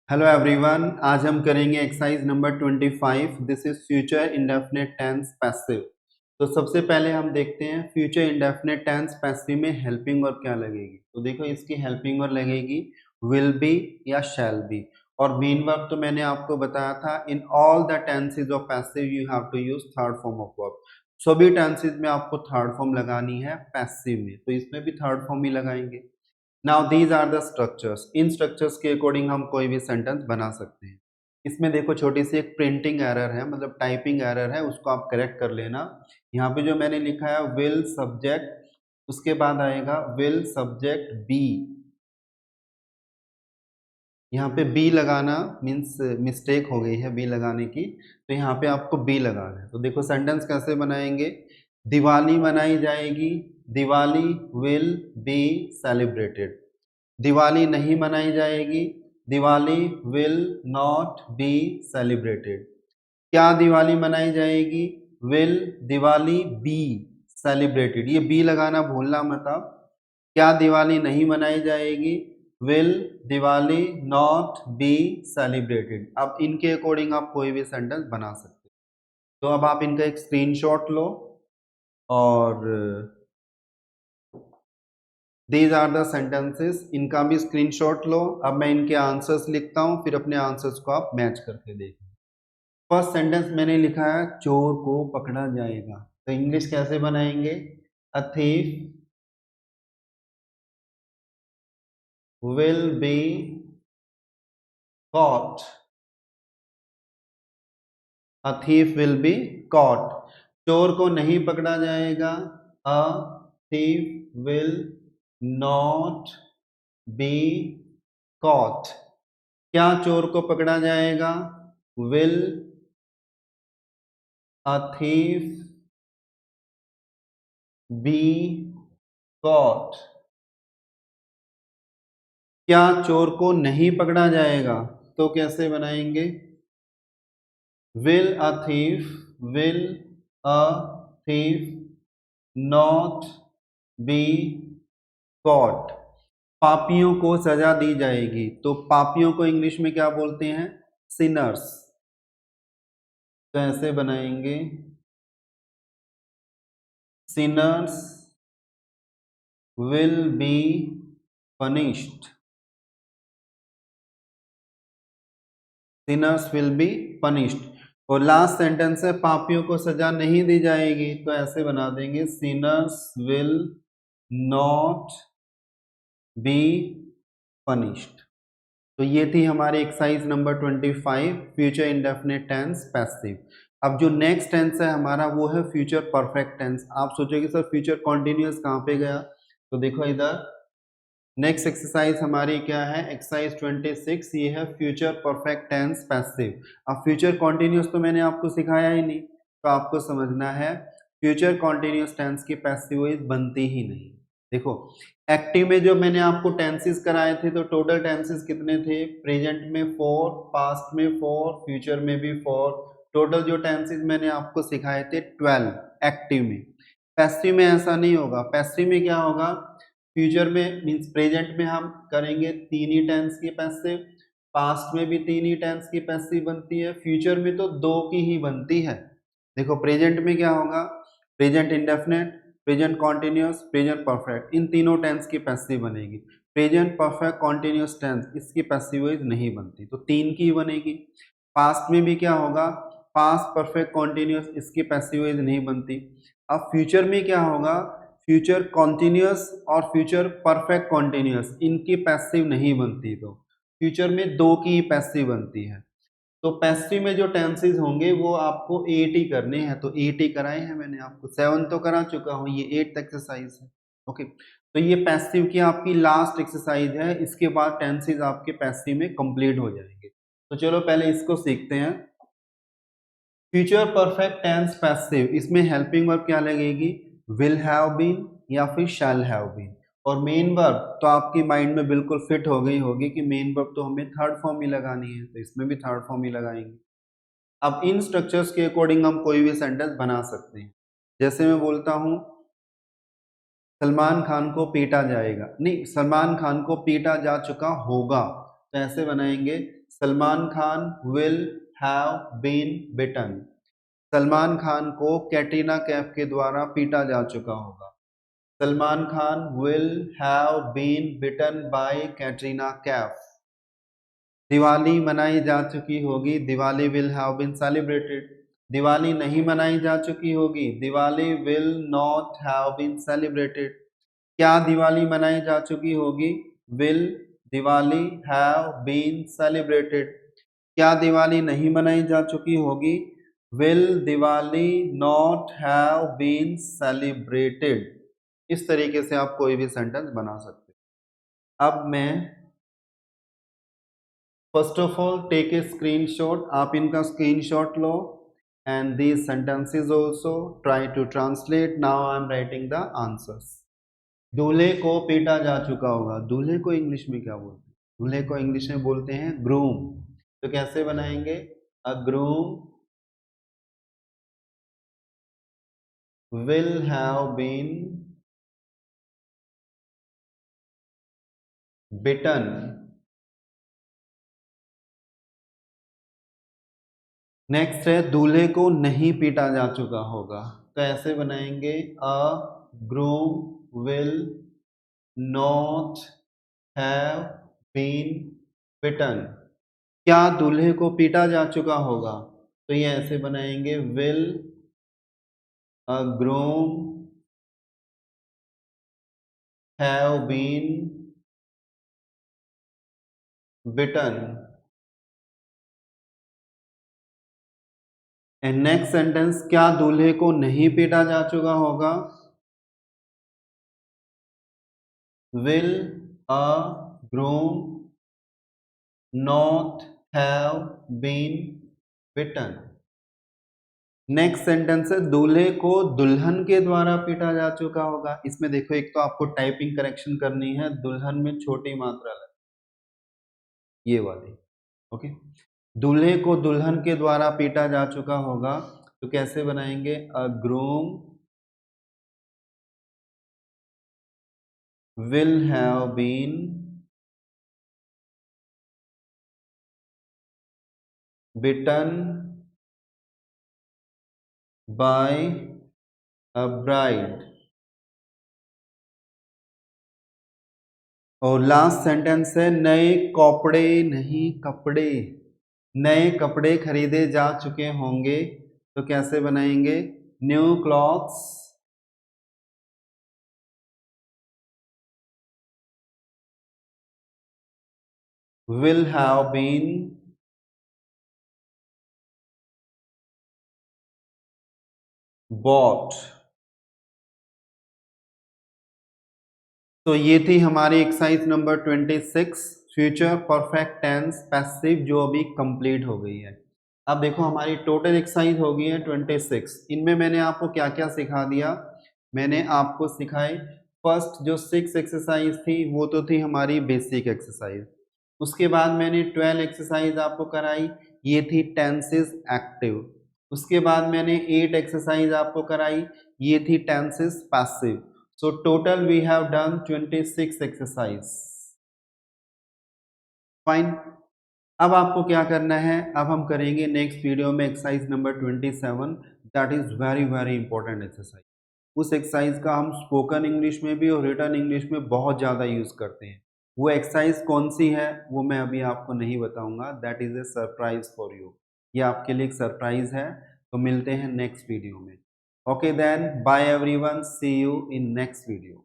Hello everyone, आज हम करेंगे exercise number 25। This is future indefinite tense passive. तो सबसे पहले हम देखते हैं फ्यूचर इंडेफिनिट टेंस पैसिव में हेल्पिंग वर्ब क्या लगेगी। तो देखो इसकी हेल्पिंग वर्ब लगेगी विल बी या शैल बी। और मेन वर्ब तो मैंने आपको बताया था, in all the tenses of passive you have to use third form of verb. सभी टेंसेज में आपको थर्ड फॉर्म लगानी है पैसिव में, तो इसमें भी थर्ड फॉर्म ही लगाएंगे। Now these are the structures. इन स्ट्रक्चर्स के अकॉर्डिंग हम कोई भी सेंटेंस बना सकते हैं। इसमें देखो छोटी सी एक प्रिंटिंग एरर है, मतलब टाइपिंग एरर है, उसको आप करेक्ट कर लेना। यहाँ पे जो मैंने लिखा है विल सब्जेक्ट, उसके बाद आएगा विल सब्जेक्ट बी। यहाँ पे बी लगाना मीन्स मिस्टेक हो गई है बी लगाने की, तो यहाँ पे आपको बी लगाना है। तो देखो सेंटेंस कैसे बनाएंगे। दिवाली मनाई जाएगी, Diwali will be celebrated. Diwali नहीं मनाई जाएगी, Diwali will not be celebrated. क्या दिवाली मनाई जाएगी, विल दिवाली बी सेलिब्रेटेड। ये बी लगाना भूलना मत आप। क्या दिवाली नहीं मनाई जाएगी, will Diwali not be celebrated. अब इनके अकॉर्डिंग आप कोई भी सेंटेंस बना सकते हो। तो अब आप इनका एक स्क्रीनशॉट लो और दीज आर द सेंटेंसेस, इनका भी स्क्रीनशॉट लो। अब मैं इनके आंसर्स लिखता हूं, फिर अपने आंसर्स को आप मैच करके देखो। फर्स्ट सेंटेंस मैंने लिखा है चोर को पकड़ा जाएगा, तो इंग्लिश कैसे बनाएंगे। A thief will be caught, a thief will be caught। चोर को नहीं पकड़ा जाएगा, a thief will not be caught। क्या चोर को पकड़ा जाएगा, will a thief be caught। क्या चोर को नहीं पकड़ा जाएगा, तो कैसे बनाएंगे, will a thief not be caught। पापियों को सजा दी जाएगी, तो पापियों को इंग्लिश में क्या बोलते हैं, सिनर्स। तो ऐसे बनाएंगे Sinners will be punished, Sinners will be punished. और लास्ट सेंटेंस है पापियों को सजा नहीं दी जाएगी, तो ऐसे बना देंगे sinners will not be punished. तो ये थी हमारी exercise number 25, future indefinite tense passive. अब जो नेक्स्ट टेंस है हमारा वो है फ्यूचर परफेक्ट टेंस। आप सोचोगे सर फ्यूचर कॉन्टिन्यूअस कहाँ पे गया, तो देखो इधर नेक्स्ट एक्सरसाइज हमारी क्या है, एक्सरसाइज 26। ये है फ्यूचर परफेक्ट टेंस पैसिव। अब फ्यूचर कॉन्टिन्यूअस तो मैंने आपको सिखाया ही नहीं, तो आपको समझना है फ्यूचर कॉन्टिन्यूअस टेंस की पैसिव वॉइस बनती ही नहीं। देखो एक्टिव में जो मैंने आपको टेंसेस कराए थे, तो टोटल टेंसेस कितने थे, प्रेजेंट में 4, पास्ट में 4, फ्यूचर में भी 4। टोटल जो टेंसेस मैंने आपको सिखाए थे 12 एक्टिव में। पैसिव में ऐसा नहीं होगा। पैसिव में क्या होगा, फ्यूचर में मींस प्रेजेंट में हम करेंगे 3 ही टेंस की पैसिव, पास्ट में भी 3 ही टेंस की पैसिव बनती है, फ्यूचर में तो 2 की ही बनती है। देखो प्रेजेंट में क्या होगा, present indefinite, present continuous, present perfect, इन तीनों टेंस की पैसिव बनेगी। प्रेजेंट परफेक्ट कॉन्टिन्यूअस टेंस इसकी पैसिव वॉइस नहीं बनती, तो 3 की बनेगी। पास्ट में भी क्या होगा, पास्ट परफेक्ट कॉन्टिन्यूअस, इसकी पैसिव वॉइस नहीं बनती। अब फ्यूचर में क्या होगा, फ्यूचर कॉन्टिन्यूअस और फ्यूचर परफेक्ट कॉन्टिन्यूअस, इनकी पैसिव नहीं बनती, तो फ्यूचर में 2 की पैसिव बनती है। तो पैसिव में जो टेंसेस होंगे वो आपको 8 ही करने हैं, तो 8 ही कराए हैं मैंने आपको, 7 तो करा चुका हूँ, ये 8th एक्सरसाइज है। ओके, तो ये पैसिव की आपकी लास्ट एक्सरसाइज है, इसके बाद टेंसेस आपके पैसिव में कंप्लीट हो जाएंगे। तो चलो पहले इसको सीखते हैं। फ्यूचर परफेक्ट टेंस पैसिव, इसमें हेल्पिंग वर्ब क्या लगेगी, विल हैव बीन या फिर शैल हैव बीन। और मेन वर्ब तो आपकी माइंड में बिल्कुल फिट हो गई होगी कि मेन वर्ब तो हमें थर्ड फॉर्म ही लगानी है, तो इसमें भी थर्ड फॉर्म ही लगाएंगे। अब इन स्ट्रक्चर्स के अकॉर्डिंग हम कोई भी सेंटेंस बना सकते हैं। जैसे मैं बोलता हूं सलमान खान को पीटा जाएगा, नहीं सलमान खान को पीटा जा चुका होगा, तो ऐसे बनाएंगे Salman Khan will have been beaten. Salman Khan को कैटरीना कैफ के द्वारा पीटा जा चुका होगा। Salman Khan will have been beaten by Katrina Kaif. Diwali मनाई जा चुकी होगी, Diwali will have been celebrated. Diwali नहीं मनाई जा चुकी होगी, Diwali will not have been celebrated. क्या दिवाली मनाई जा चुकी होगी, will Diwali have been celebrated. क्या दिवाली नहीं मनाई जा चुकी होगी, will Diwali not have been celebrated. इस तरीके से आप कोई भी सेंटेंस बना सकते हैं। अब मैं first of all take a screenshot, आप इनका स्क्रीनशॉट लो and these sentences also try to translate. Now I am writing the answers. दूल्हे को पीटा जा चुका होगा, दूल्हे को इंग्लिश में क्या बोलते हैं, दूल्हे को इंग्लिश में बोलते हैं ग्रूम। तो कैसे बनाएंगे, a groom will have been bitten next है दूल्हे को नहीं पीटा जा चुका होगा, तो ऐसे बनाएंगे a groom will not have been beaten. क्या दूल्हे को पीटा जा चुका होगा, तो ये ऐसे बनाएंगे will a groom have been beaten. And next sentence, क्या दूल्हे को नहीं पीटा जा चुका होगा, will a groom not have been beaten. Next sentence है दूल्हे को दुल्हन के द्वारा पीटा जा चुका होगा। इसमें देखो एक तो आपको टाइपिंग करेक्शन करनी है, दुल्हन में छोटी मात्रा लगे, ये वाली, ओके। दूल्हे को दुल्हन के द्वारा पीटा जा चुका होगा, तो कैसे बनाएंगे, a groom will have been bitten by a bride। और लास्ट सेंटेंस है नए कपड़े नहीं कपड़े, नए कपड़े खरीदे जा चुके होंगे, तो कैसे बनाएंगे, new clothes will have been bought। तो ये थी हमारी exercise number 26 future perfect tense passive, जो अभी कंप्लीट हो गई है। अब देखो हमारी टोटल एक्सरसाइज हो गई है 26। इनमें मैंने आपको क्या क्या सिखा दिया, मैंने आपको सिखाई फर्स्ट जो 6 एक्सरसाइज थी वो तो थी हमारी बेसिक एक्सरसाइज। उसके बाद मैंने 12 एक्सरसाइज आपको कराई, ये थी टेंसेस एक्टिव। उसके बाद मैंने 8 एक्सरसाइज आपको कराई, ये थी tenses passive. So total we have done 26 exercise. Fine. अब आपको क्या करना है, अब हम करेंगे नेक्स्ट वीडियो में exercise number 27, that is very very important exercise. उस एक्सरसाइज का हम स्पोकन इंग्लिश में भी और रिटन इंग्लिश में बहुत ज़्यादा यूज करते हैं। वो एक्सरसाइज कौन सी है वो मैं अभी आपको नहीं बताऊंगा, that is a surprise for you. ये आपके लिए एक सरप्राइज है। तो मिलते हैं नेक्स्ट वीडियो में। Okay then, bye everyone, see you in next video.